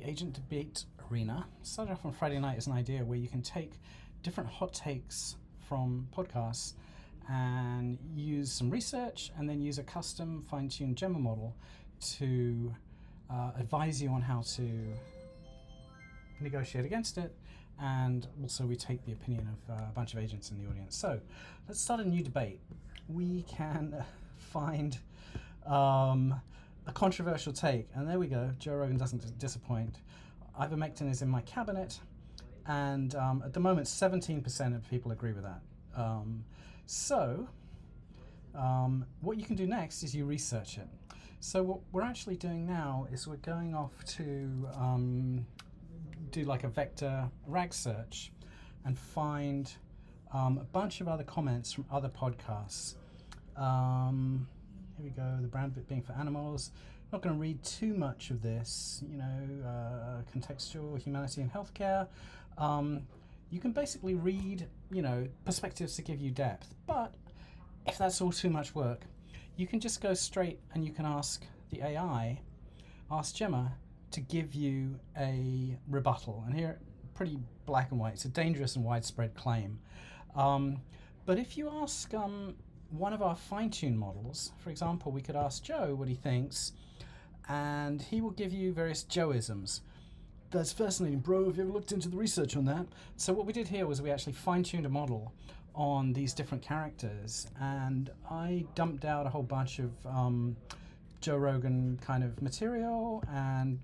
the Agent Debate Arena. Started off on Friday night as an idea where you can take different hot takes from podcasts and use some research and then use a custom fine-tuned Gemma model to advise you on how to negotiate against it. And also we take the opinion of a bunch of agents in the audience. So let's start a new debate. We can find a controversial take, and there we go. Joe Rogan doesn't disappoint. Ivermectin is in my cabinet, and at the moment 17% of people agree with that. What you can do next is you research it. So what we're actually doing now is we're going off to do like a vector rag search and find a bunch of other comments from other podcasts. Here we go, the brand bit being for animals. I'm not going to read too much of this, contextual humanity and healthcare. You can basically read, perspectives to give you depth. But if that's all too much work, you can just go straight and you can ask the AI, ask Gemma to give you a rebuttal. And here, pretty black and white. It's a dangerous and widespread claim. But if you ask one of our fine-tuned models, for example, we could ask Joe what he thinks, and he will give you various Joeisms. That's fascinating, bro. Have you ever looked into the research on that? So what we did here was we actually fine-tuned a model on these different characters, and I dumped out a whole bunch of Joe Rogan kind of material and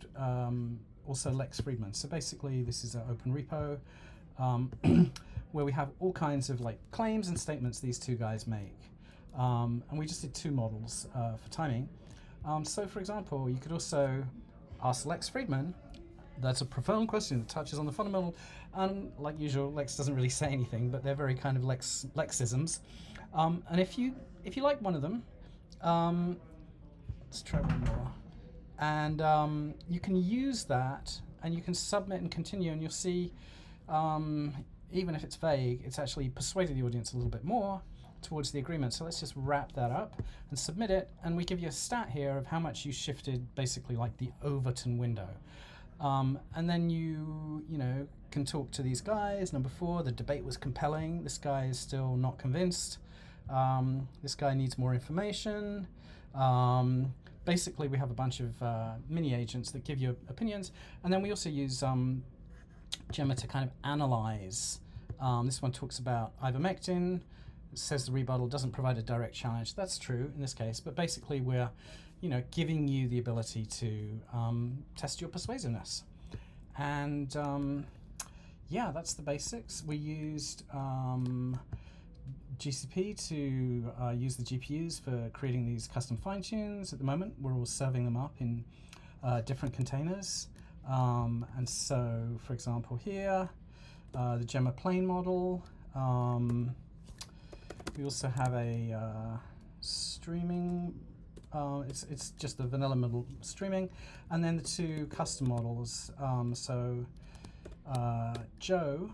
also Lex Fridman. So basically this is an open repo where we have all kinds of like claims and statements these two guys make. And we just did two models for timing. So for example, you could also ask Lex Fridman. That's a profound question that touches on the fundamental, and like usual, Lex doesn't really say anything, but they're very kind of Lexisms. And if you like one of them, let's try one more. And you can use that, and you can submit and continue, and you'll see, even if it's vague, it's actually persuaded the audience a little bit more towards the agreement. So let's just wrap that up and submit it, and we give you a stat here of how much you shifted, basically like the Overton window. And then you can talk to these guys. Number 4, the debate was compelling. This guy is still not convinced. This guy needs more information. Basically, we have a bunch of mini agents that give you opinions, and then we also use Gemma to kind of analyze. This one talks about ivermectin. It says the rebuttal doesn't provide a direct challenge. That's true in this case, but basically we're giving you the ability to test your persuasiveness. And that's the basics. We used GCP to use the GPUs for creating these custom fine-tunes. At the moment, we're all serving them up in different containers. And so, for example, here, the Gemma plane model. We also have a streaming. It's just the vanilla model streaming, and then the two custom models. Joe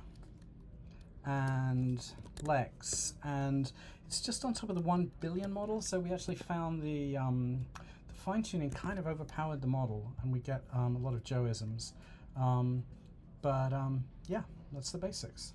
and Lex, and it's just on top of the 1 billion model. So we actually found the fine-tuning kind of overpowered the model, and we get a lot of Joeisms. That's the basics.